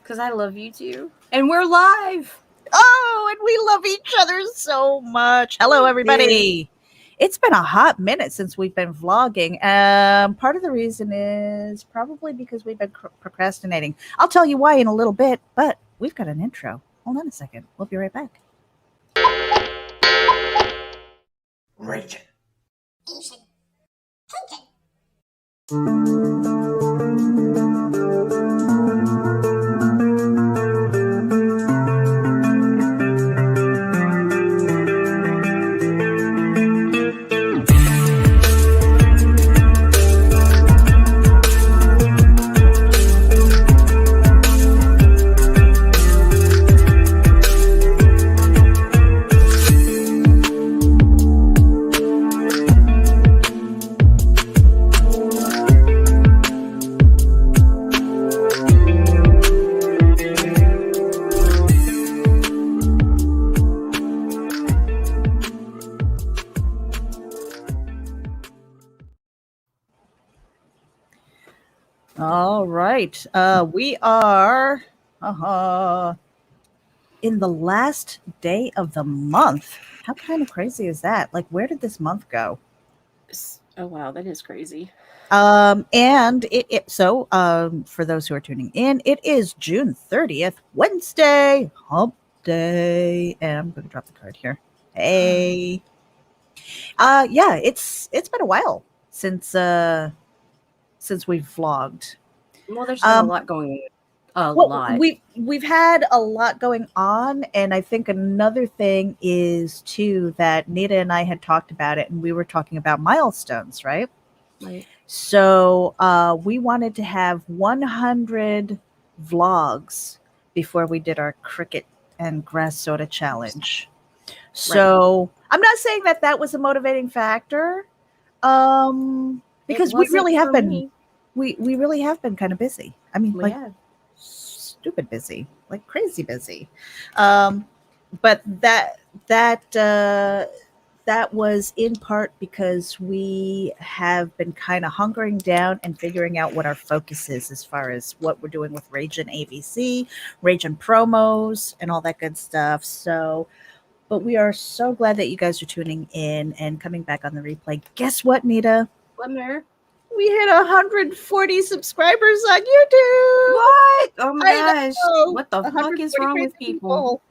Because I love you too. And we're live. Oh, and we love each other so much. Hello, everybody. It's been a hot minute since we've been vlogging. Part of the reason is probably because we've been procrastinating. I'll tell you why in a little bit, but we've got an intro. Hold on a second. We'll be right back. Raging. Asian. Hagen. All right. We are in the last day of the month. How kind of crazy is that? Like, where did this month go? Oh, wow. That is crazy. And for those who are tuning in, it is June 30th, Wednesday, hump day. And I'm going to drop the card here. Hey. Yeah, it's been a while since we've vlogged. Well, there's been a lot going on. Lot. We've had a lot going on, and I think another thing is too that Nita and I had talked about it, and we were talking about milestones, right? Right. So we wanted to have 100 vlogs before we did our cricket and grass soda challenge. So I'm not saying that was a motivating factor, because we really have been we really have been kind of busy. I mean, stupid busy, like crazy busy. But that was in part because we have been kind of hunkering down and figuring out what our focus is as far as what we're doing with RAGIN ABC, RAGIN promos, and all that good stuff. So, but we are so glad that you guys are tuning in and coming back on the replay. Guess what, Nita? What, Mare? We hit 140 subscribers on YouTube. What? Oh my gosh. What the fuck is wrong with people?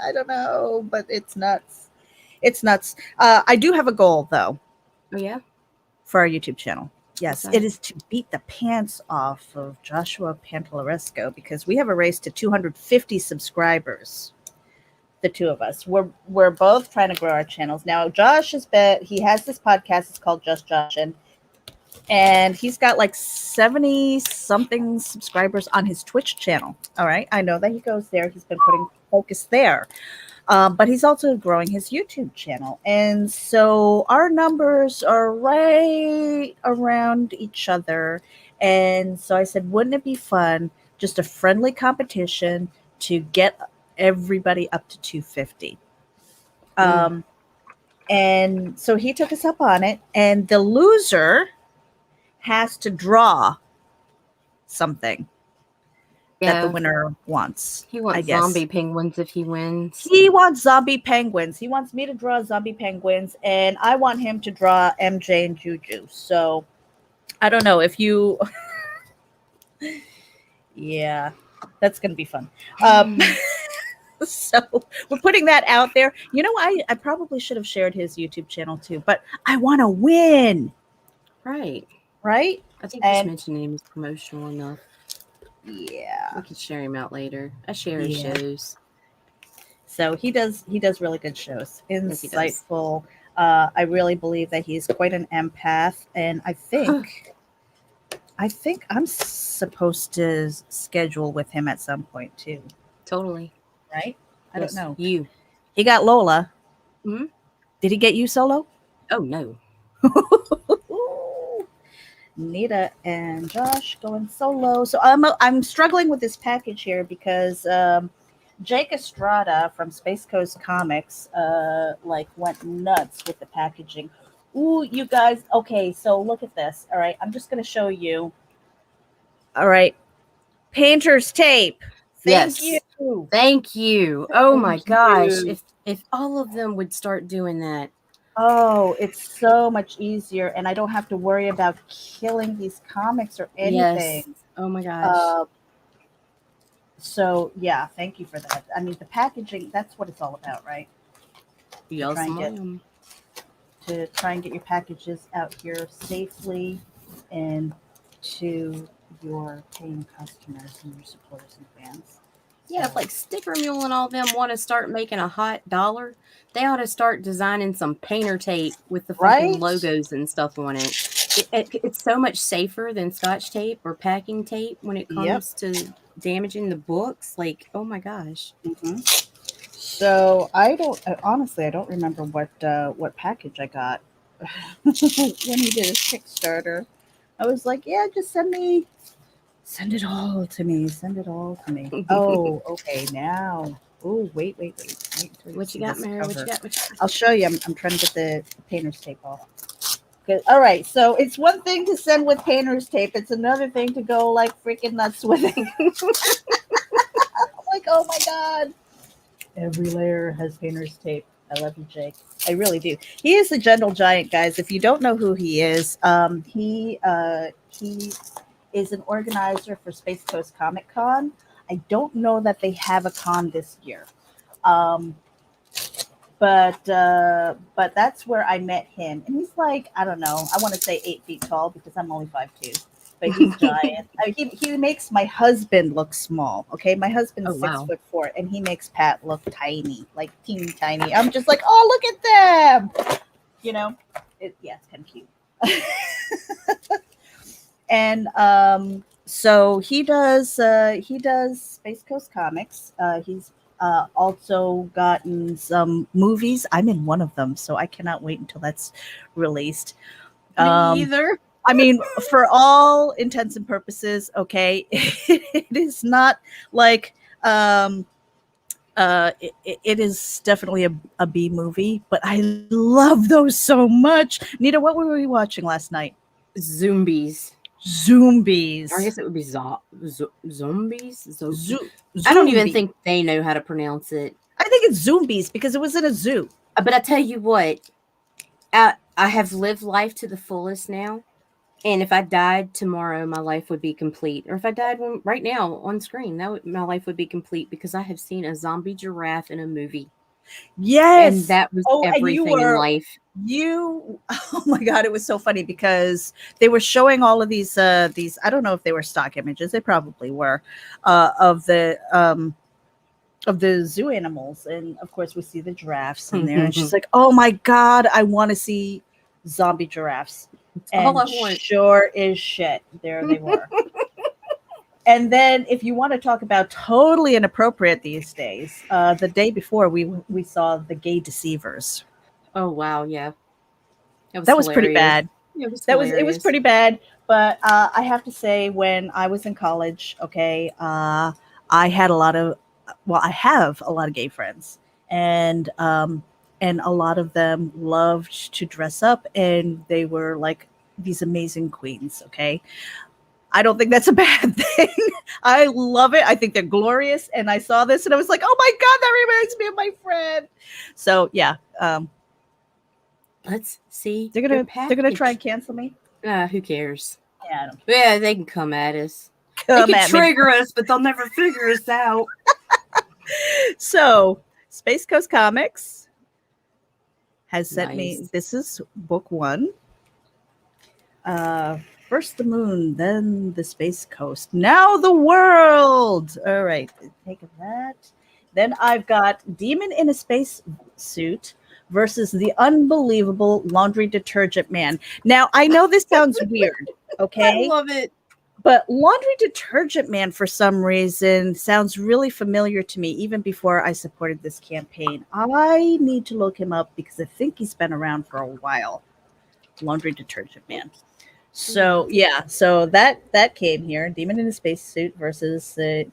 I don't know, but it's nuts. It's nuts. I do have a goal, though. Oh, yeah? For our YouTube channel. Yes, it is to beat the pants off of Joshua Pantalaresco, because we have a race to 250 subscribers. The two of us. We're both trying to grow our channels. Now, Josh he has this podcast. It's called Just RAGIN. And he's got like 70 something subscribers on his Twitch channel. All right. I know that he goes there. He's been putting focus there. But he's also growing his YouTube channel. And so our numbers are right around each other. And so I said, wouldn't it be fun? Just a friendly competition to get everybody up to 250. And so he took us up on it. And the loser has to draw something that the winner wants. He wants zombie penguins if he wins. He wants zombie penguins. He wants me to draw zombie penguins, and I want him to draw MJ and Juju. So I don't know if you... Yeah, that's going to be fun. So we're putting that out there. You know, I probably should have shared his YouTube channel too, but I want to win. Right. Right? I think just mentioning him is promotional enough. Yeah. I can share him out later. I share his shows. So he does really good shows. Insightful. Yes, I really believe that he's quite an empath, and I think I'm supposed to schedule with him at some point too. Totally. Right? I don't know. You. He got Lola. Mm-hmm. Did he get you solo? Oh, no. Nita and Josh going solo. So I'm struggling with this package here because Jake Estrada from Space Coast Comixx went nuts with the packaging. Ooh, you guys. Okay, so look at this. All right, I'm just going to show you. All right. painter's tape. Thank Yes. you. Thank you. Oh my Thank gosh. you. If all of them would start doing that. Oh, it's so much easier, and I don't have to worry about killing these comics or anything. Yes. Oh my gosh. So yeah, thank you for that. I mean, the packaging, that's what it's all about, right? Yes, try and get- ma'am. To try and get your packages out here safely and to your paying customers and your supporters and fans. Yeah, if like Sticker Mule and all them want to start making a hot dollar, they ought to start designing some painter tape with the fucking Right? logos and stuff on it. It's so much safer than Scotch tape or packing tape when it Yep. comes to damaging the books. Like, oh my gosh. Mm-hmm. So honestly, I don't remember what package I got when he did his Kickstarter. I was like, yeah, just send it all to me. Send it all to me. Oh, okay. Now, oh, wait. What you got, Mary? What you got? I'll show you. I'm trying to get the painter's tape off. All right, so it's one thing to send with painter's tape. It's another thing to go like freaking nuts with it. Like, oh my god. Every layer has painter's tape. I love you, Jake. I really do. He is the Gentle Giant, guys. If you don't know who he is, he is an organizer for Space Coast Comic Con. I don't know that they have a con this year. But that's where I met him, and he's like, I don't know, I want to say 8 feet tall because I'm only 5'2", but he's giant. He makes my husband look small. Okay, my husband's 6'4", and he makes Pat look tiny, like teeny tiny. I'm just like, oh, look at them, you know. It's kind of cute. And so he does Space Coast Comixx. He's also gotten some movies. I'm in one of them, so I cannot wait until that's released. Me either. I mean, for all intents and purposes, okay, it is not like it is definitely a B movie, but I love those so much. Nita, what were we watching last night? Zombies. Zombies. I guess it would be zombies. Zombies. I don't even think they know how to pronounce it. I think it's zombies because it was in a zoo. But I tell you what, I have lived life to the fullest now. And if I died tomorrow, my life would be complete. Or if I died right now on screen, my life would be complete because I have seen a zombie giraffe in a movie. Yes. And that was everything in life. Oh my God, it was so funny because they were showing all of these, I don't know if they were stock images. They probably were, of the zoo animals. And of course we see the giraffes in there. And she's like, oh my God, I want to see zombie giraffes. And all I want. Sure is shit. There they were. And then if you want to talk about totally inappropriate these days, the day before we saw The Gay Deceivers. Oh wow, yeah. That was pretty bad. It was pretty bad, but I have to say when I was in college, okay, I had I have a lot of gay friends, and a lot of them loved to dress up, and they were like these amazing queens, okay? I don't think that's a bad thing. I love it. I think they're glorious. And I saw this and I was like, oh my God, that reminds me of my friend. So yeah. Let's see. They're gonna try and cancel me. Who cares? Yeah, I don't care. Yeah, they can come at us. They can trigger us, but they'll never figure us out. So Space Coast Comixx has sent me, this is book 1. First the moon, then the space coast, now the world. All right, take that. Then I've got Demon in a Space Suit versus the Unbelievable Laundry Detergent Man. Now, I know this sounds weird, okay? I love it. But Laundry Detergent Man, for some reason, sounds really familiar to me, even before I supported this campaign. I need to look him up because I think he's been around for a while. Laundry Detergent Man. So yeah, so that came here. Demon in a Space Suit versus the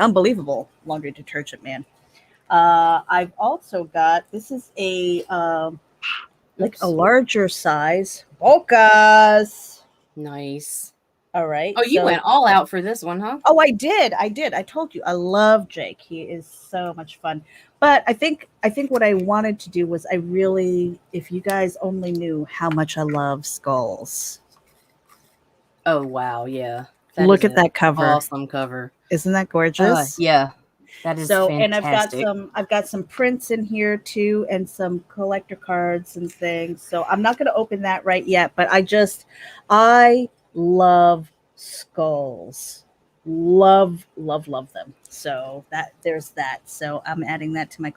Unbelievable Laundry Detergent Man. I've also got, this is a like a larger size Volcas. Nice. All right. Oh, you so went all out for this one, huh? Oh, I did. I told you I love Jake. He is so much fun. But I think what I wanted to do was if you guys only knew how much I love skulls. Oh wow, yeah. That Look is at an that cover. awesome cover. Isn't that gorgeous? Yeah. That is So, and fantastic. I've got some prints in here too and some collector cards and things. So, I'm not going to open that right yet, but I love skulls. Love them. So, there's that. So, I'm adding that to my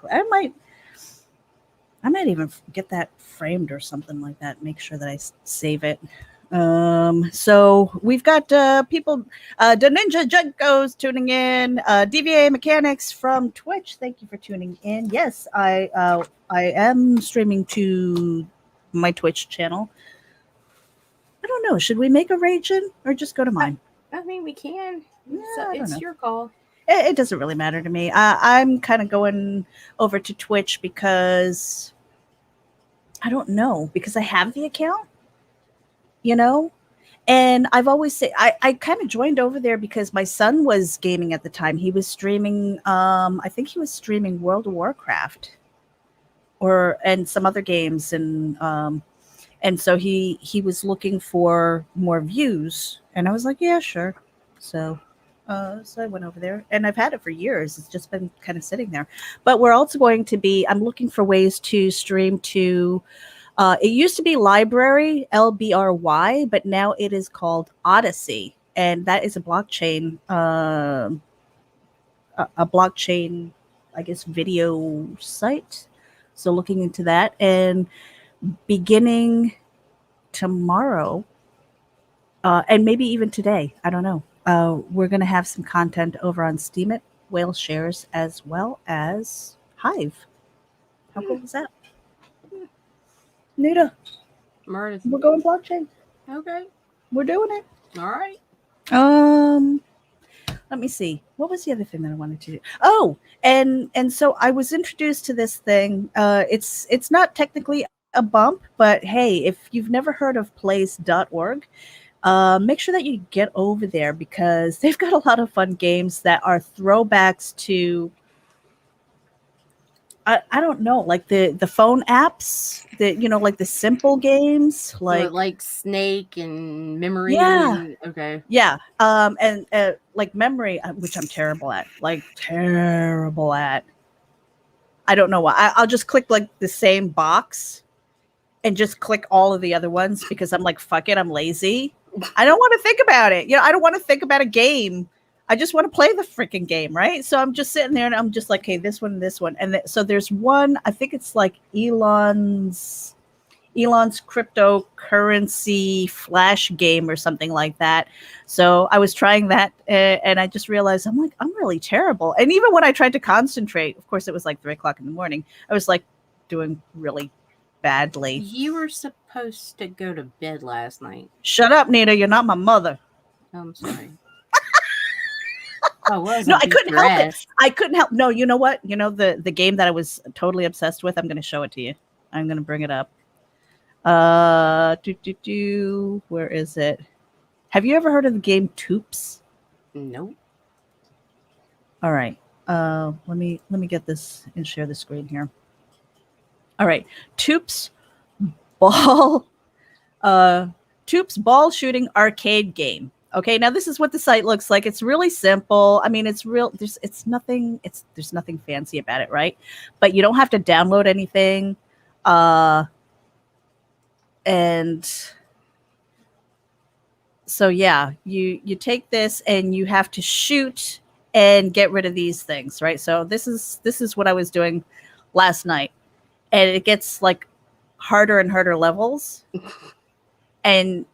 I might even get that framed or something like that. Make sure that I save it. So we've got people, the Ninja Junko's tuning in, DVA Mechanics from Twitch. Thank you for tuning in. Yes, I am streaming to my Twitch channel. I don't know. Should we make a Ragin or just go to mine? I mean, we can. Yeah, I don't It's know. your call. It doesn't really matter to me. I'm kind of going over to Twitch because I don't know, because I have the account, and I've always said I kind of joined over there because my son was gaming at the time. He was streaming, I think he was streaming World of Warcraft and some other games, and so he was looking for more views, and I was like, yeah, sure. So so I went over there, and I've had it for years. It's just been kind of sitting there. But we're also I'm looking for ways to stream to, it used to be Library, LBRY, but now it is called Odyssey. And that is a blockchain, a blockchain, I guess, video site. So looking into that, and beginning tomorrow, and maybe even today, I don't know. We're going to have some content over on Steemit, Whale Shares, as well as Hive. How cool is that? Nita, Meredith. we're going blockchain. Okay. We're doing it. All right. Let me see. What was the other thing that I wanted to do? Oh, and so I was introduced to this thing. It's not technically a bump, but hey, if you've never heard of place.org, make sure that you get over there because they've got a lot of fun games that are throwbacks to, I don't know, like the phone apps, like the simple games, like Snake and Memory. Yeah. Okay. Yeah. And like Memory, which I'm terrible at. I don't know why. I'll just click like the same box and just click all of the other ones because I'm like, fuck it, I'm lazy. I don't want to think about it. I don't want to think about a game. I just want to play the freaking game, right? So I'm just sitting there and I'm just like, hey, this one. And so there's one, I think it's like Elon's cryptocurrency flash game or something like that. So I was trying that and I just realized I'm really terrible. And even when I tried to concentrate, of course it was like 3:00 in the morning, I was like doing really badly. You were supposed to go to bed last night. Shut up, Nita. You're not my mother. I'm sorry. I was. No, I couldn't help it. I couldn't help. No, you know what? The game that I was totally obsessed with. I'm going to show it to you. I'm going to bring it up. Where is it? Have you ever heard of the game TOOPS? No. All right. Let me get this and share the screen here. All right. TOOPS ball shooting arcade game. Okay, now this is what the site looks like. It's really simple. I mean, it's real. There's nothing fancy about it, right? But you don't have to download anything. And so yeah, you take this and you have to shoot and get rid of these things, right? So this is what I was doing last night, and it gets like harder and harder levels, and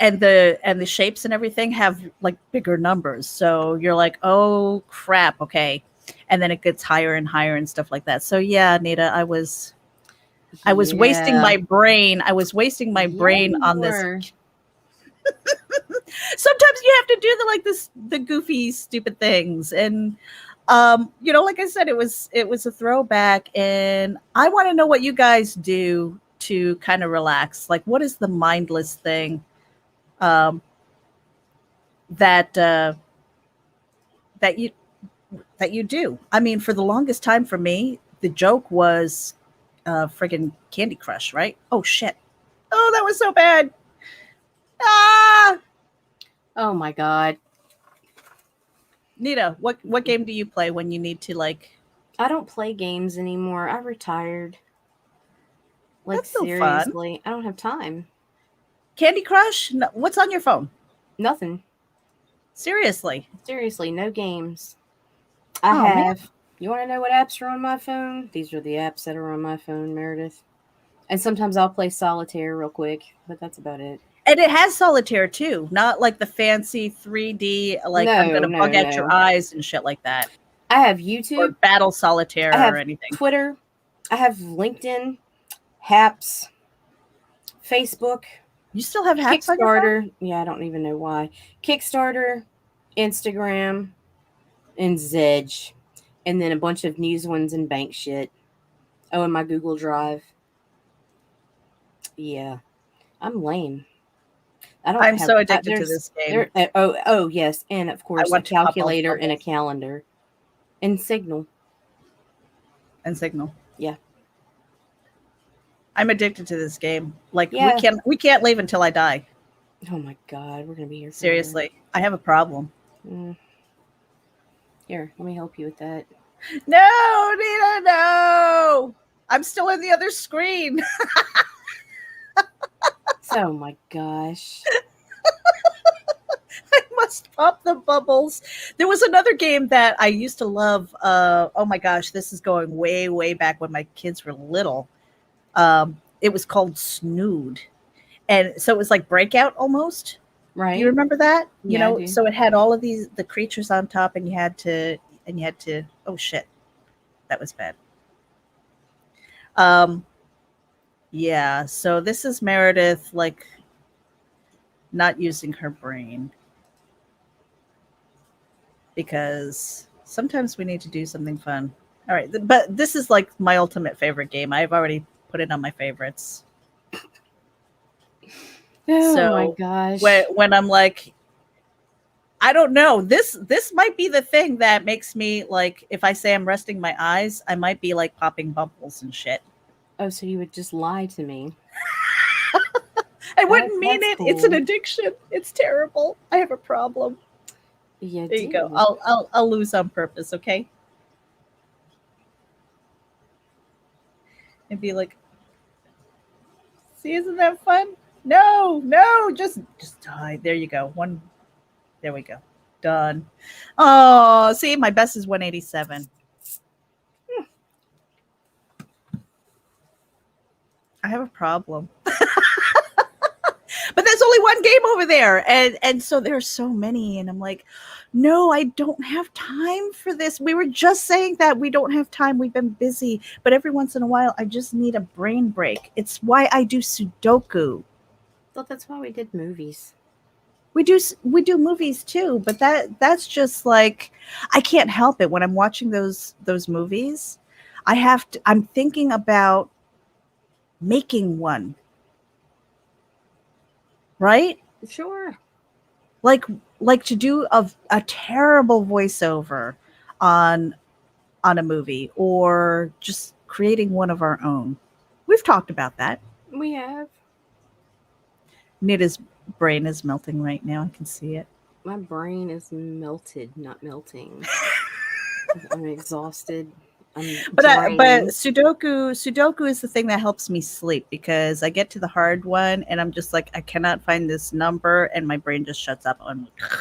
the shapes and everything have like bigger numbers. So you're like, oh crap, okay, and then it gets higher and higher and stuff like that. So yeah, Nita, I was wasting my brain. I was wasting my brain on this. Sometimes you have to do the goofy, stupid things. And like I said, it was a throwback, and I want to know what you guys do to kind of relax. Like, what is the mindless thing um, that that you that you do. I mean, for the longest time for me, the joke was friggin' Candy Crush, right? Oh shit! Oh, that was so bad. Ah, Oh my god. Nita, what game do you play when you need to like? I don't play games anymore. I retired. Like That's no fun. seriously, I don't have time. Candy Crush? No, what's on your phone? Nothing. Seriously? Seriously, no games. I Oh man. have. You want to know what apps are on my phone? These are the apps that are on my phone, Meredith. And sometimes I'll play solitaire real quick, but that's about it. And it has solitaire too, not like the fancy 3D, like I'm No, gonna no, bug out your no. eyes and shit like that. I have Or YouTube. battle solitaire I have or anything. Twitter. I have LinkedIn, Haps, Facebook, You still have hacks on your phone? Kickstarter. Yeah, I don't even know why. Kickstarter, Instagram, and Zedge. And then a bunch of news ones and bank shit. Oh, and my Google Drive. Yeah, I'm lame. I don't I'm have. so addicted to There's this game. there. Oh yes, and of I course a want to pop those calculator and a bubbles calendar, and Signal. and Signal. Yeah, I'm addicted to this game. Like yeah. we can't leave until I die. Oh my god, we're gonna be here forever. Seriously, I have a problem. Here, let me help you with that. No, Nina, no. I'm still in the other screen. Oh my gosh. I must pop the bubbles. There was another game that I used to love. Oh my gosh, this is going way, way back when my kids were little. It was called Snood. And so it was like Breakout almost. Right. Do you remember that? Yeah, You know, I do. so it had all of the creatures on top and you had to oh shit. That was bad. Yeah, so this is Meredith like not using her brain. Because sometimes we need to do something fun. All right, but this is like my ultimate favorite game. I've already put it on my favorites. Oh So my gosh. when I'm like, I don't know, this might be the thing that makes me like, if I say I'm resting my eyes, I might be like popping bubbles and shit. Oh, so you would just lie to me? I wouldn't mean That's it. It's an cool. addiction. It's terrible. I have a problem. You There you do. go. I'll lose on purpose, okay? And be like, see, isn't that fun? No, just die. There you go. There we go. Done. Oh, see, my best is 187. I have a problem. But that's only one game over there. And so there's so many. And I'm like, no, I don't have time for this. We were just saying that we don't have time. We've been busy. But every once in a while, I just need a brain break. It's why I do Sudoku. Thought that's why we did movies. We do movies too, but that's just like, I can't help it when I'm watching those movies. I'm thinking about making one. Right? Sure. Like to do a terrible voiceover on a movie or just creating one of our own. We've talked about that. We have. Nita's brain is melting right now. I can see it. My brain is melted, not melting. I'm exhausted. But drained. Sudoku is the thing that helps me sleep because I get to the hard one and I'm just like, I cannot find this number and my brain just shuts up. I'm like,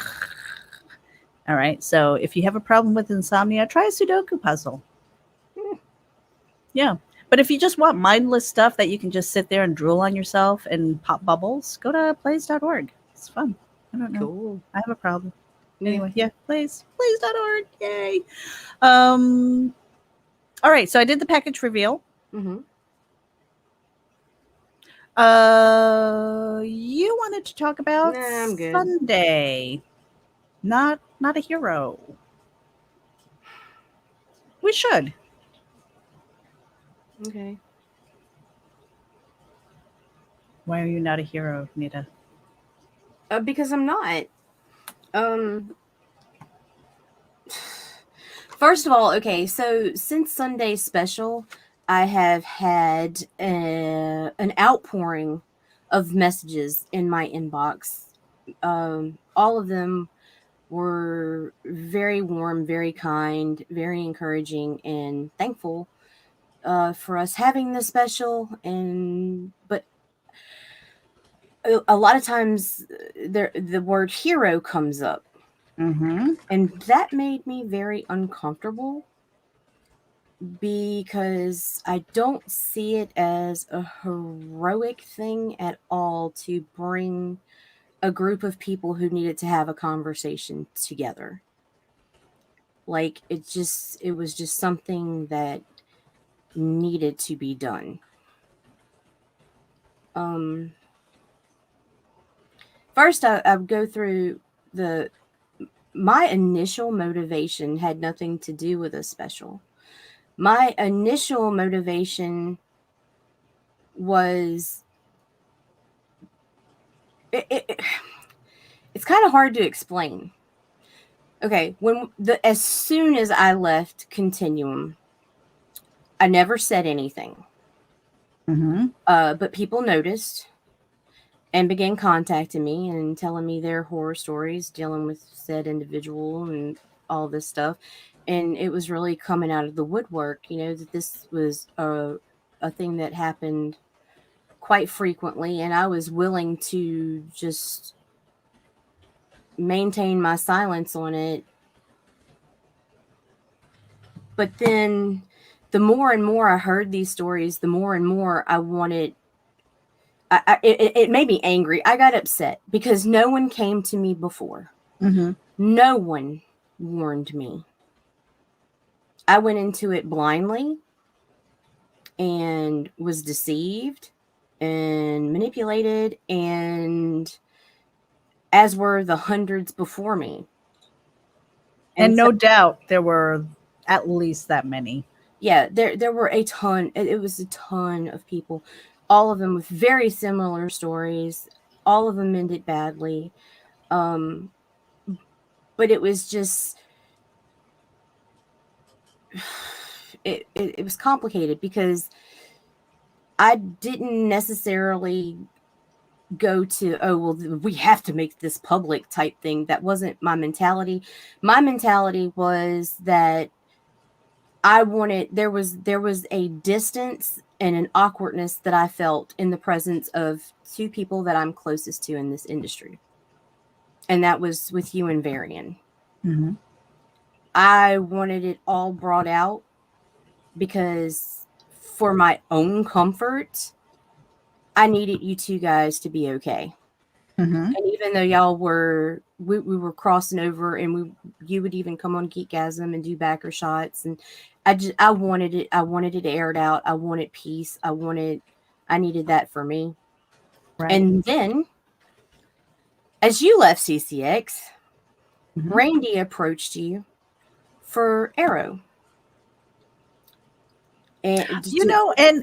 all right. So if you have a problem with insomnia, try a Sudoku puzzle. Yeah. But if you just want mindless stuff that you can just sit there and drool on yourself and pop bubbles, go to plays.org. It's fun. I don't know. Cool. I have a problem. Yeah. Anyway, yeah, plays.org. Yay. All right, so I did the package reveal. Mm-hmm. You wanted to talk about I'm good. Sunday, not a hero. We should. Okay. Why are you not a hero, Nita? Because I'm not. Um, First of all, okay, so since Sunday's special, I have had an outpouring of messages in my inbox. All of them were very warm, very kind, very encouraging, and thankful for us having this special. But a lot of times, the word hero comes up, Mm-hmm. and that made me very uncomfortable because I don't see it as a heroic thing at all to bring a group of people who needed to have a conversation together. Like it was just something that needed to be done. Um First I would go through the my initial motivation had nothing to do with a special. My initial motivation was it it's kind of hard to explain. Okay, as soon as I left Continuum, I never said anything. Mm-hmm. But people noticed and began contacting me and telling me their horror stories dealing with said individual and all this stuff. And it was really coming out of the woodwork, that this was a thing that happened quite frequently, and I was willing to just maintain my silence on it. But then the more and more I heard these stories, the more and more I wanted. It made me angry. I got upset because no one came to me before. Mm-hmm. No one warned me. I went into it blindly and was deceived and manipulated, and as were the hundreds before me. And so, no doubt there were at least that many. yeah, there were a ton. It was a ton of people, all of them with very similar stories. All of them ended badly. But it was just it was complicated because I didn't necessarily go to, oh well, we have to make this public type thing. That wasn't my mentality. My mentality was that I wanted there was a distance and an awkwardness that I felt in the presence of two people that I'm closest to in this industry. And that was with you and Varian. Mm-hmm. I wanted it all brought out because for my own comfort, I needed you two guys to be okay. Mm-hmm. And even though y'all we were crossing over, and you would even come on Geekgasm and do backer shots, and I wanted it aired out. I wanted peace. I needed that for me. Right. And then as you left CCX, Mm-hmm. Randy approached you for Arrow. And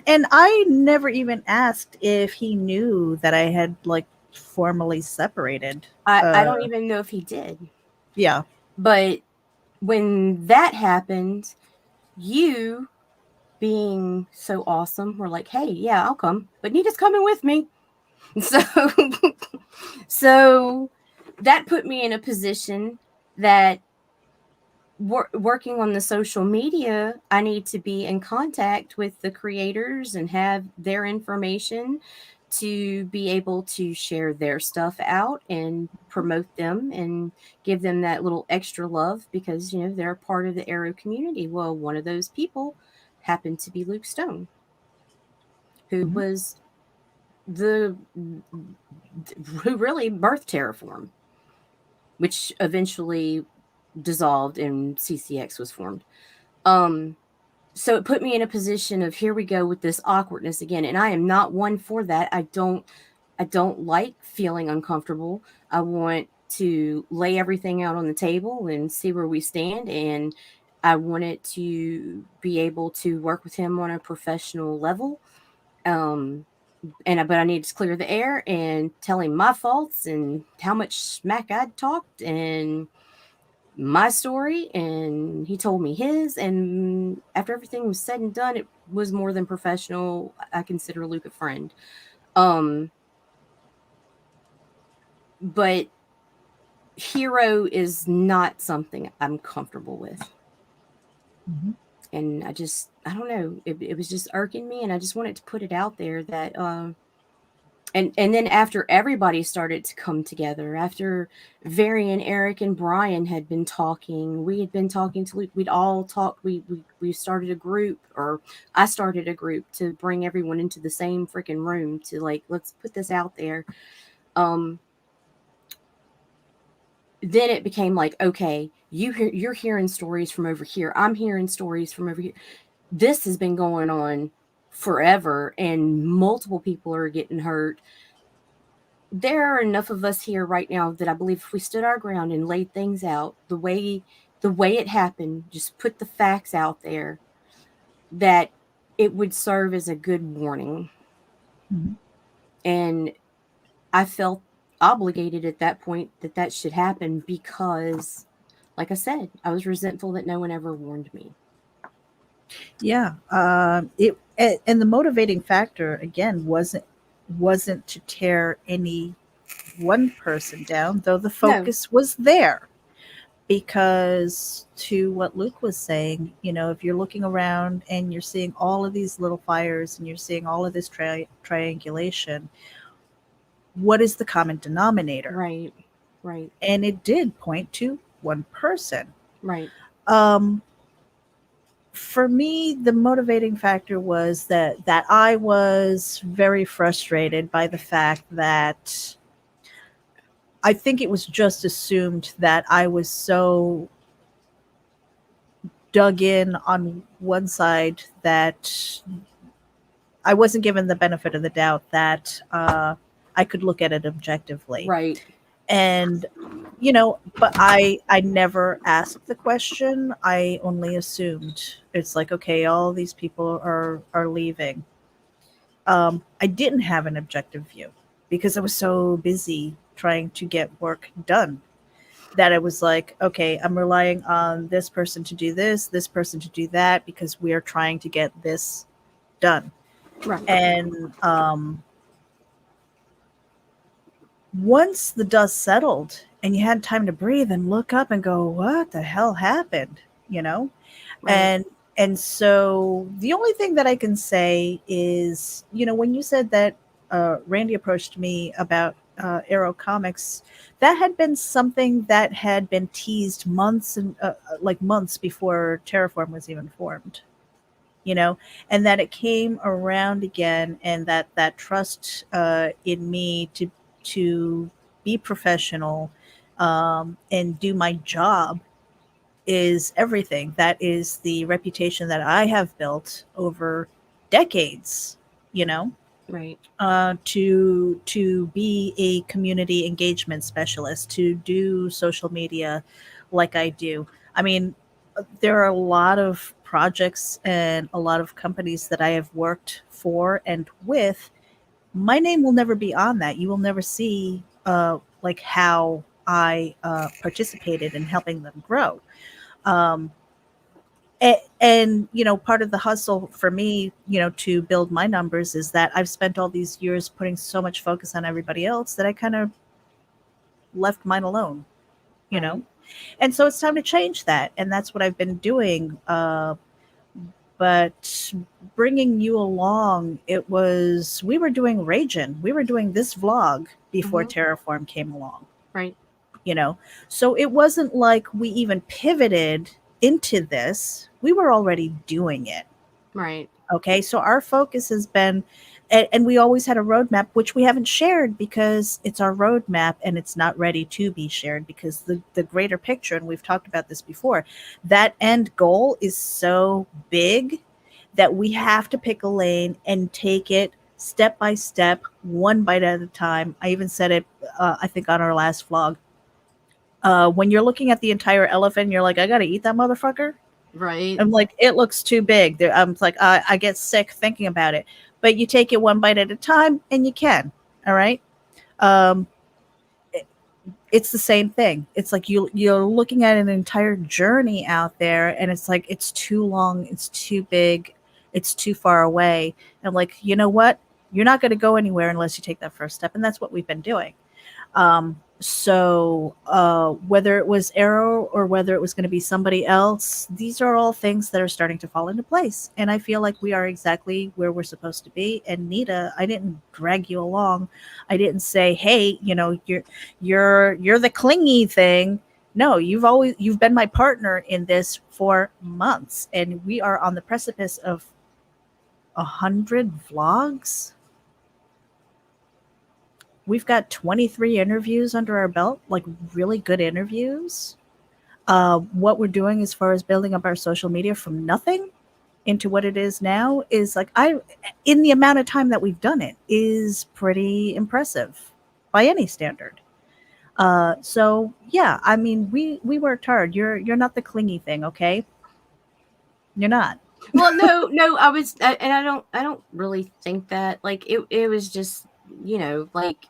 and I never even asked if he knew that I had like formally separated. I don't even know if he did. Yeah. But when that happened, you being so awesome were like, hey, yeah, I'll come, but Nita's coming with me. So so that put me in a position that working on the social media, I need to be in contact with the creators and have their information to be able to share their stuff out and promote them and give them that little extra love because, they're a part of the Arrow community. Well, one of those people happened to be Luke Stone, who Mm-hmm. was who really birthed Terraform, which eventually dissolved and CCX was formed. So it put me in a position of, here we go with this awkwardness again, and I am not one for that. I don't like feeling uncomfortable. I want to lay everything out on the table and see where we stand, and I wanted to be able to work with him on a professional level. but I needed to clear the air and tell him my faults and how much smack I'd talked and my story, and he told me his. And after everything was said and done, it was more than professional. I consider Luke a friend. But hero is not something I'm comfortable with. Mm-hmm. And I don't know. It was just irking me, and I just wanted to put it out there that and then after everybody started to come together, after Varian, Eric, and Brian had been talking, we had been talking to Luke. We'd all talked. We started a group, or I started a group to bring everyone into the same freaking room to like, let's put this out there. Then it became like, okay, you're hearing stories from over here. I'm hearing stories from over here. This has been going on forever, and multiple people are getting hurt. There are enough of us here right now that I believe if we stood our ground and laid things out the way it happened, just put the facts out there, that it would serve as a good warning. Mm-hmm. And I felt obligated at that point that should happen because, like I said, I was resentful that no one ever warned me. Yeah. And the motivating factor again wasn't to tear any one person down, though the focus was there. Because to what Luke was saying, if you're looking around and you're seeing all of these little fires and you're seeing all of this triangulation, what is the common denominator? Right. And it did point to one person. Right. For me, the motivating factor was that I was very frustrated by the fact that I think it was just assumed that I was so dug in on one side that I wasn't given the benefit of the doubt that I could look at it objectively. Right. And, but I never asked the question. I only assumed. It's like, okay, all these people are leaving. I didn't have an objective view because I was so busy trying to get work done that I was like, okay, I'm relying on this person to do this person to do that, because we are trying to get this done. Right. And once the dust settled and you had time to breathe and look up and go, what the hell happened? Right. And so the only thing that I can say is, when you said that Randy approached me about Arrow Comics, that had been something that had been teased months before Terraform was even formed, and that it came around again, and that trust in me to be professional and do my job is everything. That is the reputation that I have built over decades, Right. To be a community engagement specialist, to do social media like I do. I mean, there are a lot of projects and a lot of companies that I have worked for and with. My name will never be on that. You will never see how I participated in helping them grow. And part of the hustle for me, to build my numbers is that I've spent all these years putting so much focus on everybody else that I kind of left mine alone, Right. And so it's time to change that. And that's what I've been doing. But bringing you along, we were doing RAGIN. We were doing this vlog before Terraform came along. Right. So it wasn't like we even pivoted into this. We were already doing it. Right. Okay. So our focus has been, and we always had a roadmap, which we haven't shared because it's our roadmap and it's not ready to be shared, because the greater picture, and we've talked about this before, that end goal is so big that we have to pick a lane and take it step by step, one bite at a time. I even said it, I think, on our last vlog. When you're looking at the entire elephant, you're like, I got to eat that motherfucker. Right. I'm like, it looks too big. I'm like, I get sick thinking about it. but you take it one bite at a time, and you can. All right. Um, it's the same thing. It's like you're looking at an entire journey out there, and it's like it's too long, it's too big, it's too far away. And I'm like, you know what? You're not going to go anywhere unless you take that first step, and that's what we've been doing. So whether it was Arrow or whether it was going to be somebody else, these are all things that are starting to fall into place. And I feel like we are exactly where we're supposed to be. And Nita, I didn't drag you along. I didn't say, hey, you're the clingy thing. No, you've been my partner in this for months, and we are on the precipice of 100 vlogs. We've got 23 interviews under our belt, like really good interviews. What we're doing as far as building up our social media from nothing into what it is now is like, in the amount of time that we've done it, is pretty impressive by any standard. So yeah, I mean, we worked hard. You're not the clingy thing, okay? You're not. Well, no, and I don't really think that. Like it was just, like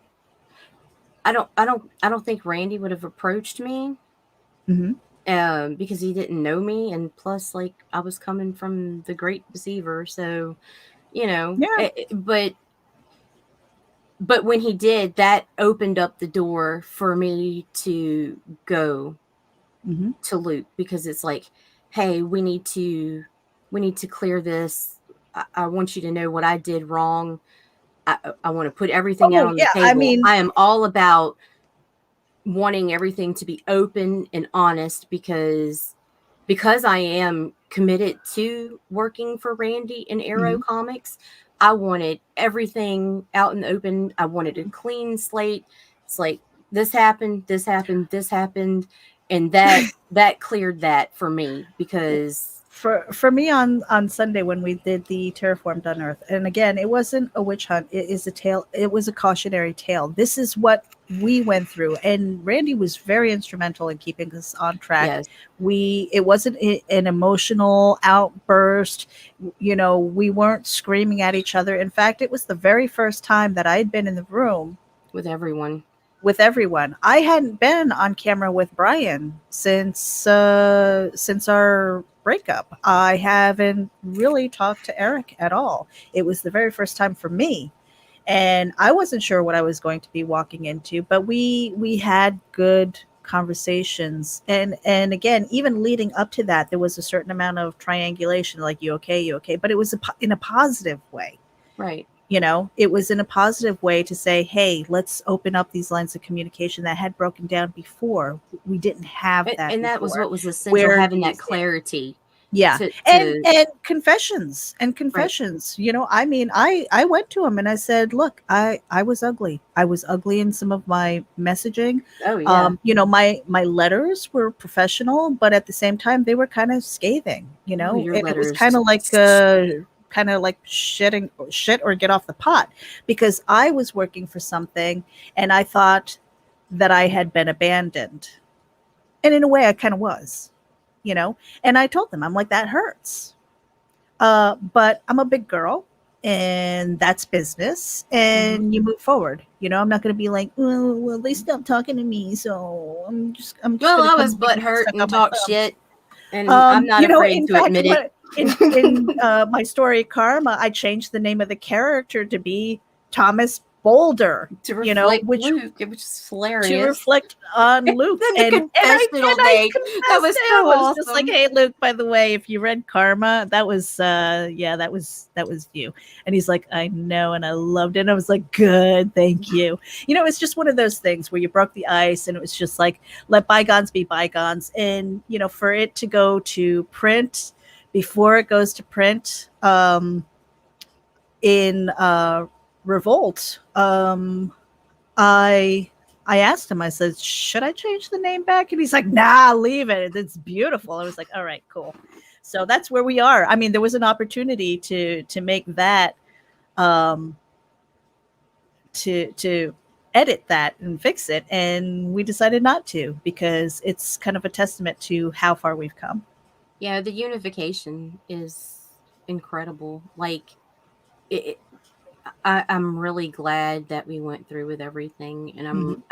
I don't think Randy would have approached me, because he didn't know me, and plus, like, I was coming from the Great Deceiver, so Yeah. But when he did, that opened up the door for me to go to Luke, because it's like, hey, we need to clear this. I want you to know what I did wrong. I want to put everything out on the table. I mean, I am all about wanting everything to be open and honest, because I am committed to working for Randy and Arrow Comics. I wanted everything out in the open. I wanted a clean slate. It's like, this happened, and that cleared that for me, because for me on Sunday when we did the Terraformed Unearth, and again, it wasn't a witch hunt. It is a tale. It was a cautionary tale. This is what we went through, and Randy was very instrumental in keeping us on track. Yes. It wasn't an emotional outburst. We weren't screaming at each other. In fact, it was the very first time that I had been in the room with everyone. I hadn't been on camera with Brian since our breakup. I haven't really talked to Eric at all. It was the very first time for me, and I wasn't sure what I was going to be walking into, but we had good conversations, and again, even leading up to that, there was a certain amount of triangulation, like, you okay, but it was in a positive way. Right. It was in a positive way to say, hey, let's open up these lines of communication that had broken down before. We didn't have that. And that was what was essential, having that clarity. Yeah. And confessions. Right. I mean, I went to him and I said, look, I was ugly. I was ugly in some of my messaging. Oh, yeah. My letters were professional, but at the same time, they were kind of scathing. It was kind of like shit or get off the pot, because I was working for something and I thought that I had been abandoned. And in a way I kind of was, and I told them, I'm like, that hurts. But I'm a big girl and that's business, and you move forward. I'm not going to be like, well, they stopped talking to me. So I'm just well, I was butthurt and talk shit. And I'm not afraid to admit it. In my story Karma, I changed the name of the character to be Thomas Boulder, to reflect Luke, which is hilarious. To reflect on Luke. and confessional day. That was so awesome. Was just like, hey, Luke, by the way, if you read Karma, that was that was you. And he's like, I know, and I loved it. And I was like, good, thank you. It's just one of those things where you broke the ice, and it was just like, let bygones be bygones. And for it to go to print, before it goes to print, in Revolt, I asked him, I said, should I change the name back? And he's like, nah, leave it. It's beautiful. I was like, all right, cool. So that's where we are. I mean, there was an opportunity to make that, to edit that and fix it. And we decided not to, because it's kind of a testament to how far we've come. Yeah, the unification is incredible. Like, I'm really glad that we went through with everything, and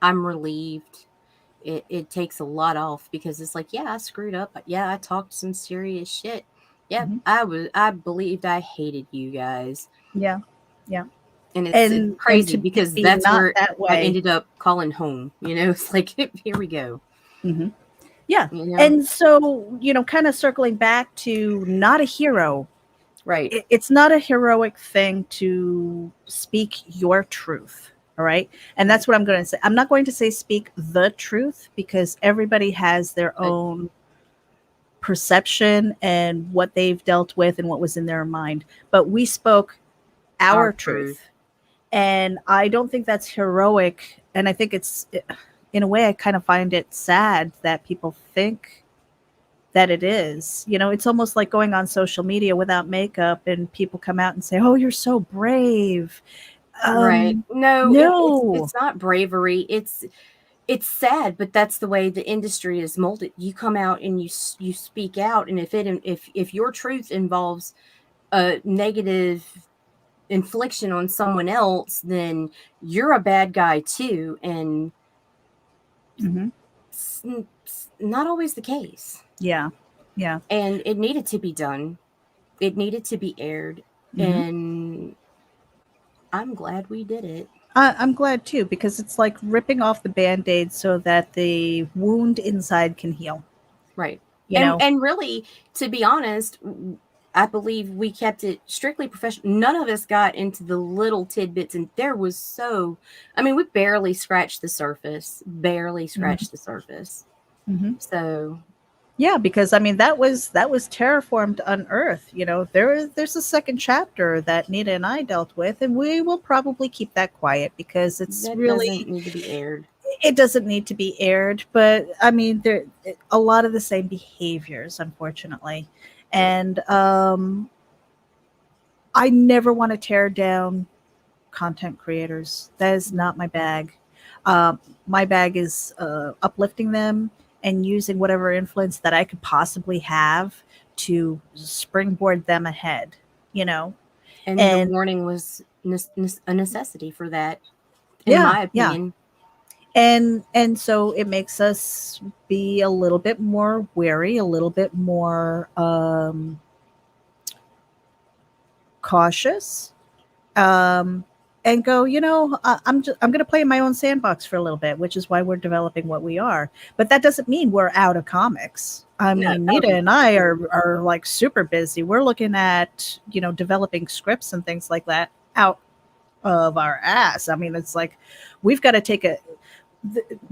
I'm relieved. It takes a lot off because it's like, yeah, I screwed up. Yeah, I talked some serious shit. Yeah, Mhm. I believed I hated you guys. Yeah. Yeah. And it's And crazy to because be that's not where that I way. ended up calling home. It's like, here we go. Mhm. Yeah. You know, And so, kind of circling back to not a hero. right? It's not a heroic thing to speak your truth. All right. And that's Right. what I'm going to say. I'm not going to say speak the truth because everybody has their But own perception and what they've dealt with and what was in their mind. But we spoke our our truth, truth. And I don't think that's heroic. And I think in a way, I kind of find it sad that people think that it is. It's almost like going on social media without makeup and people come out and say, "Oh, you're so brave." right? No, No. it's not bravery. It's sad, but that's the way the industry is molded. You come out and you speak out, and if your truth involves a negative infliction on someone else, then you're a bad guy too, and Mhm. it's not always the case. Yeah. Yeah. And it needed to be done. It needed to be aired, Mhm. and I'm glad we did it. I'm glad too because it's like ripping off the band-aid so that the wound inside can heal. Right. You And know. and really, to be honest, I believe we kept it strictly professional. None of us got into the little tidbits, and there was I mean, we barely scratched the surface. Barely Mhm. scratched the surface. Mhm. So Yeah, because I mean that was terraformed on Earth. There's a second chapter that Nita and I dealt with, and we will probably keep that quiet because it's that doesn't really need to be aired. it doesn't need to be aired. But I mean, there a lot of the same behaviors, unfortunately, and I never want to tear down content creators. That is not my bag. My bag is uplifting them and using whatever influence that I could possibly have to springboard them ahead, you know? And the And warning was a necessity for that, in yeah, my yeah. opinion. And so it makes us be a little bit more wary, a little bit more cautious, um, and go, I'm going to play in my own sandbox for a little bit, which is why we're developing what we are. But that doesn't mean we're out of comics. I No, mean, oh Nita no. and I are like super busy. We're looking at, developing scripts and things like that out of our ass. I mean, it's like we've got to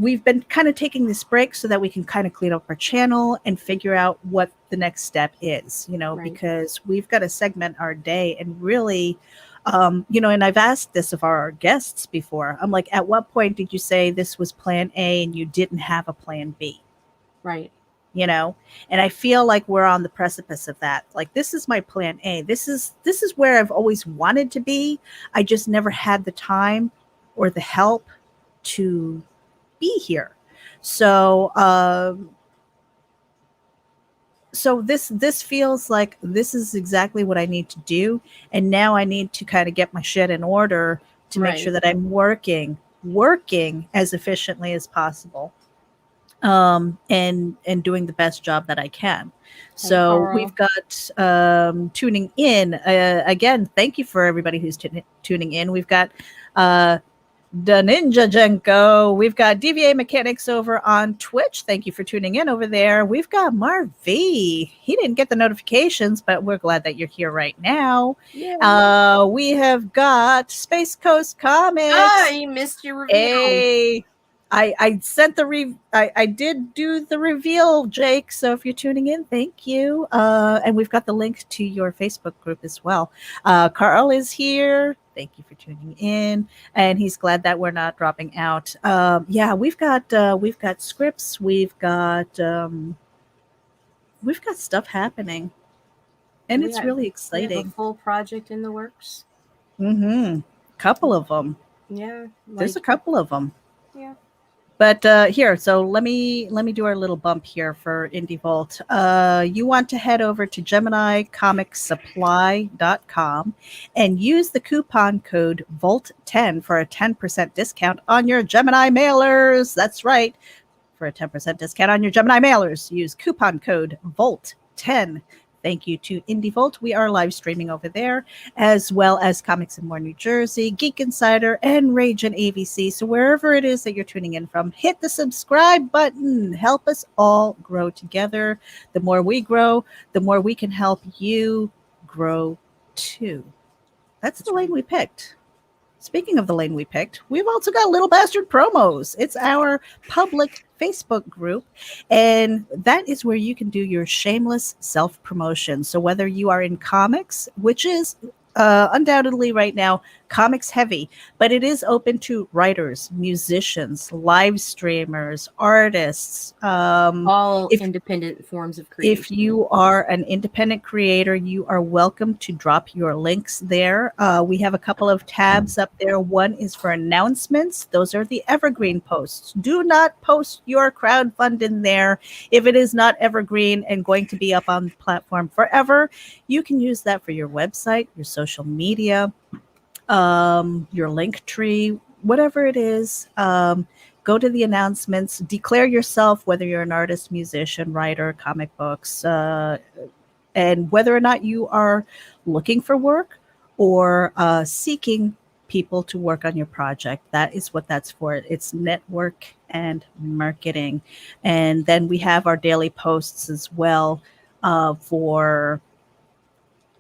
we've been kind of taking this break so that we can kind of clean up our channel and figure out what the next step is, Right. because we've got to segment our day and really, and I've asked this of our guests before. I'm like, at what point did you say this was plan A and you didn't have a plan B? Right. And I feel like we're on the precipice of that. Like, this is my plan A. This is where I've always wanted to be. I just never had the time or the help to be here. So this feels like this is exactly what I need to do, and now I need to kind of get my shit in order to make sure Right. that I'm working as efficiently as possible, and doing the best job that I can. Hey, So we've Carl. got tuning in again. Thank you for everybody who's tuning in. We've got the Ninja Jenko. We've got DVA Mechanics over on Twitch. Thank you for tuning in over there. We've got Marv V. He didn't get the notifications, but we're glad that you're here right now. Yeah. We have got Space Coast Ah, Comixx. you missed your reveal. Hey, I sent I did do the reveal, Jake. So if you're tuning in, thank you. And we've got the link to your Facebook group as well. Carl is here. Thank you for tuning in, and he's glad that we're not dropping out. Yeah, we've got scripts, we've got stuff happening, and We it's have really we have a exciting. full project in the works. Couple of them. Yeah, There's a like couple of them. yeah. But here, so let me do our little bump here for Indie Vault. You want to head over to GeminiComicsSupply.com and use the coupon code VOLT10 for a 10% discount on your Gemini mailers. That's right. For a 10% discount on your Gemini mailers, use coupon code VOLT10. Thank you to Indie Vault. We are live streaming over there, as well as Comics and More New Jersey, Geek Insider, and Ragin AVC. So wherever it is that you're tuning in from, hit the subscribe button. Help us all grow together. The more we grow, the more we can help you grow too. That's the lane we picked. Speaking of the lane we picked, we've also got Little Bastard Promos. It's our public Facebook group, and that is where you can do your shameless self-promotion. So whether you are in comics, which is undoubtedly right now comics heavy, but it is open to writers, musicians, live streamers, artists, all independent forms of creation. If you are an independent creator, you are welcome to drop your links there. We have a couple of tabs up there. One is for announcements. Those are the evergreen posts. Do not post your crowdfund in there if it is not evergreen and going to be up on the platform forever. You can use that for your website, your social media, your link tree, whatever it is. Go to the announcements, declare yourself, whether you're an artist, musician, writer, comic books, and whether or not you are looking for work or seeking people to work on your project. That is what that's for. It's network and marketing. And then we have our daily posts as well for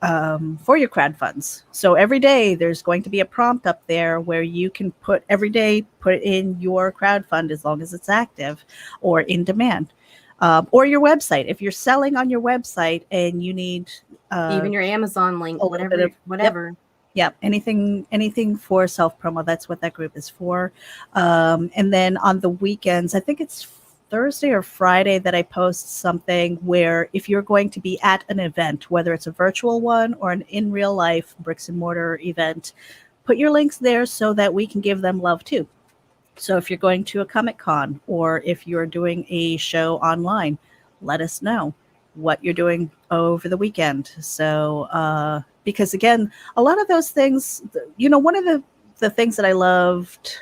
your crowd funds. So every day there's going to be a prompt up there where you can put in your crowd fund as long as it's active or in demand, or your website. If you're selling on your website and you need even your Amazon link, whatever. Yep. Anything for self promo. That's what that group is for. And then on the weekends, I think it's Thursday or Friday that I post something where if you're going to be at an event, whether it's a virtual one or an in real life bricks and mortar event, put your links there so that we can give them love too. So if you're going to a Comic Con or if you're doing a show online, let us know what you're doing over the weekend. So, because again, a lot of those things, one of the things that I loved,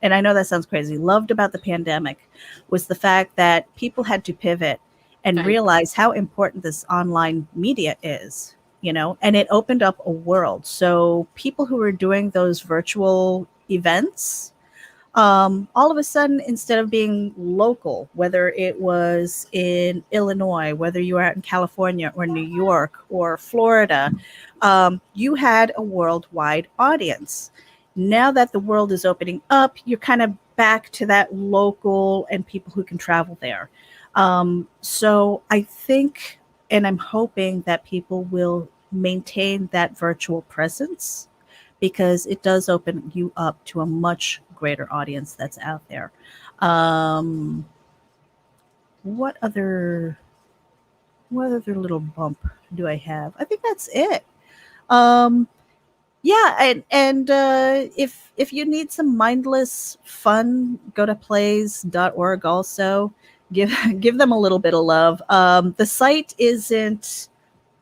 and I know that sounds crazy, loved about the pandemic was the fact that people had to pivot and realize how important this online media is, and it opened up a world. So people who were doing those virtual events, all of a sudden, instead of being local, whether it was in Illinois, whether you were out in California or New York or Florida, you had a worldwide audience. Now that the world is opening up, you're kind of back to that local and people who can travel there. So I think, and I'm hoping that people will maintain that virtual presence because it does open you up to a much greater audience that's out there. What other little bump do I have? I think that's it. Yeah, and if you need some mindless fun, go to plays.org also. Give them a little bit of love. The site isn't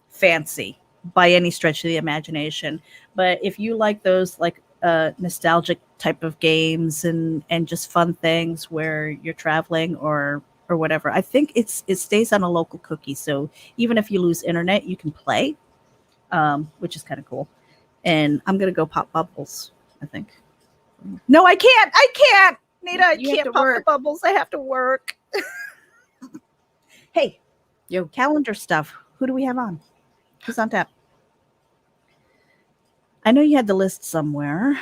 fancy by any stretch of the imagination, but if you like those nostalgic type of games and just fun things where you're traveling or whatever, I think it stays on a local cookie. So even if you lose internet, you can play, which is kind of cool. And I'm going to go pop bubbles, I think. No, I can't. Nita, I can't pop the bubbles. I have to work. Hey, calendar stuff. Who do we have on? Who's on tap? I know you had the list somewhere.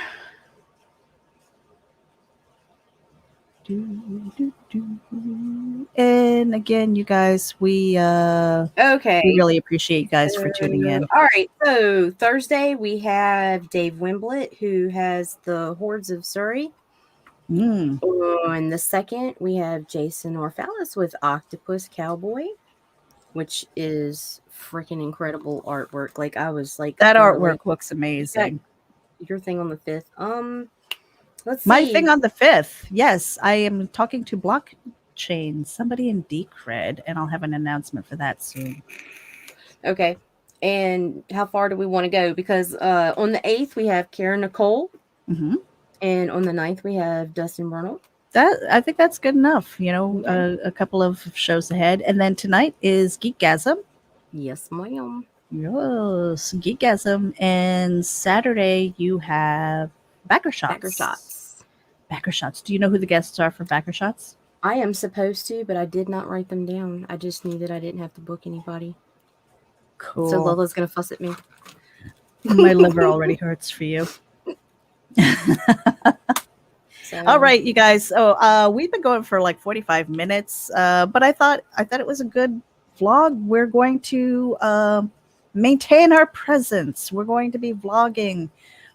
And again, you guys, we really appreciate you guys for tuning in. All right, so Thursday we have Dave Wimblett, who has the Hordes of Surrey. On the second, we have Jason Orfalis with Octopus Cowboy, which is freaking incredible artwork. Like I was like, that artwork looks amazing. Your thing on the 5th. Let's My see. thing on the 5th. Yes, I am talking to blockchain, somebody in Decred, and I'll have an announcement for that soon. Okay. And how far do we want to go? Because on the 8th, we have Karen Nicole. Mm-hmm. And on the 9th, we have Dustin Ronald. I think that's good enough. You know, Okay. a couple of shows ahead. And then tonight is Geekgasm. Yes, ma'am. Yes, Geekgasm. And Saturday, you have Backer Shots. Backer Shots. Backer Shots. Do you know who the guests are for Backer Shots? I am supposed to, but I did not write them down. I just knew that I didn't have to book anybody. Cool. So Lola's going to fuss at me. My liver already hurts for you. So, All right, you guys. So we've been going for like 45 minutes, but I thought it was a good vlog. We're going to maintain our presence. We're going to be vlogging,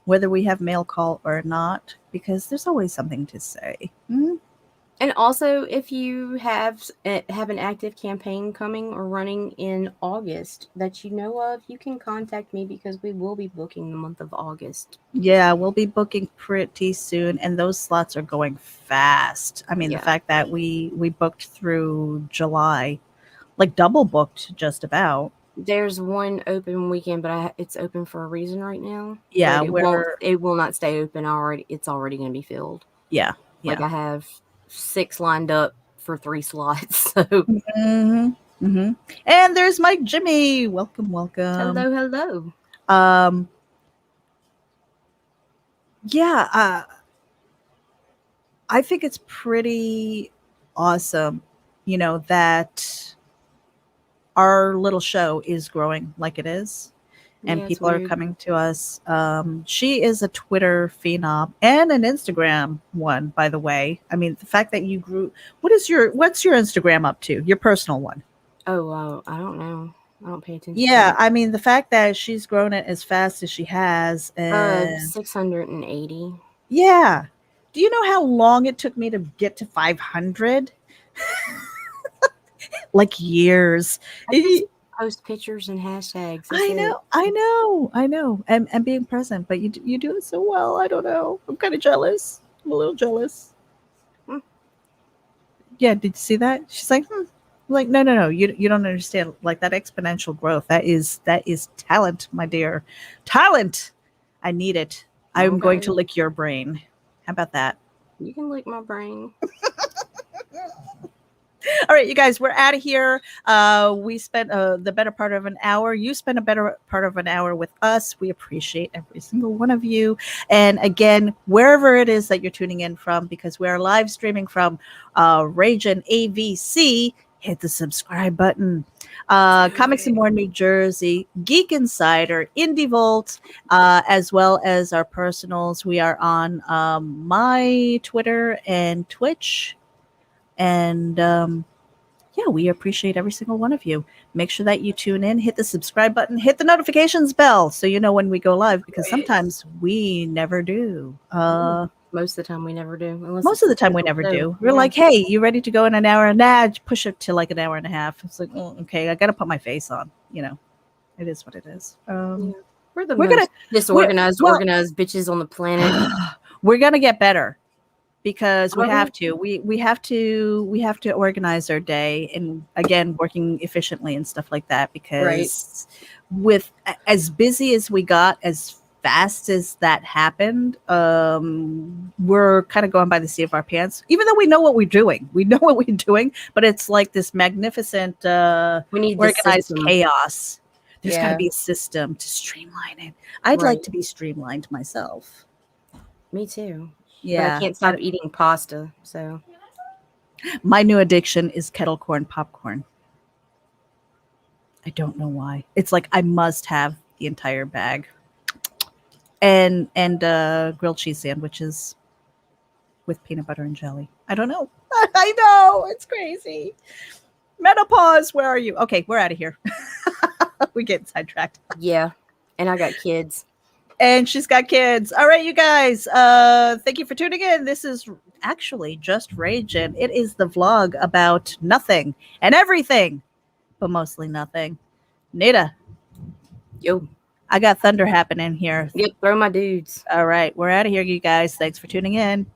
whether we have mail call or not, because there's always something to say. And also, if you have an active campaign coming or running in August that you know of, you can contact me because we will be booking the month of August. Yeah, we'll be booking pretty soon, and those slots are going fast. I mean, Yeah. the fact that we booked through July, like double booked just about. There's one open weekend, but it's open for a reason right now. Yeah, but it will not stay open already. It's already going to be filled. Yeah. Like I have 6 lined up for 3 slots. So And there's Mike Jimmy. Welcome. hello. Yeah, I think it's pretty awesome, you know, that our little show is growing like it is. And people are coming to us. She is a Twitter phenom and an Instagram one, by the way. I mean, the fact that you grew. What's your Instagram up to? Your personal one? Oh, I don't know. I don't pay attention. Yeah, I mean, the fact that she's grown it as fast as she has, and 680. Yeah. Do you know how long it took me to get to 500? Like years. Post pictures and hashtags. I know. And being present, but you do it so well. I don't know. I'm kind of jealous. I'm a little jealous. Yeah, did you see that? She's like, Like, no. You don't understand. Like that exponential growth. That is talent, my dear. Talent. I need it. I'm going to lick your brain. How about that? You can lick my brain. All right, you guys, we're out of here. We spent the better part of an hour. You spent a better part of an hour with us. We appreciate every single one of you. And again, wherever it is that you're tuning in from, because we are live streaming from RAGIN AVC, hit the subscribe button. Comics and More New Jersey, Geek Insider, Indie Vault, as well as our personals. We are on my Twitter and Twitch. And yeah, we appreciate every single one of you. Make sure that you tune in, hit the subscribe button, hit the notifications bell so you know when we go live, because sometimes we never do. Most of the time we never do. Most of the time we never do. We're like, hey, you ready to go in an hour? Nah, push it to like an hour and a half. It's like, oh, okay, I got to put my face on. You know, it is what it is. We're most disorganized, organized bitches on the planet. We're going to get better. Because we have to, we have to organize our day, and again, working efficiently and stuff like that. Because with as busy as we got, as fast as that happened, we're kind of going by the seat of our pants. Even though we know what we're doing, but it's like this magnificent, we need organized chaos. There's got to be a system to streamline it. I'd like to be streamlined myself. Me too. Yeah, but I can't stop eating pasta. So my new addiction is kettle corn popcorn. I don't know why. It's like I must have the entire bag, and grilled cheese sandwiches with peanut butter and jelly. I don't know. I know, it's crazy. Menopause. Where are you? Okay, we're out of here. We get sidetracked. Yeah, and I got kids. And she's got kids. All right, you guys. Thank you for tuning in. This is actually Just RAGIN. It is the vlog about nothing and everything, but mostly nothing. Nita. Yo. I got thunder happening here. Yep, throw my dudes. All right, we're out of here, you guys. Thanks for tuning in.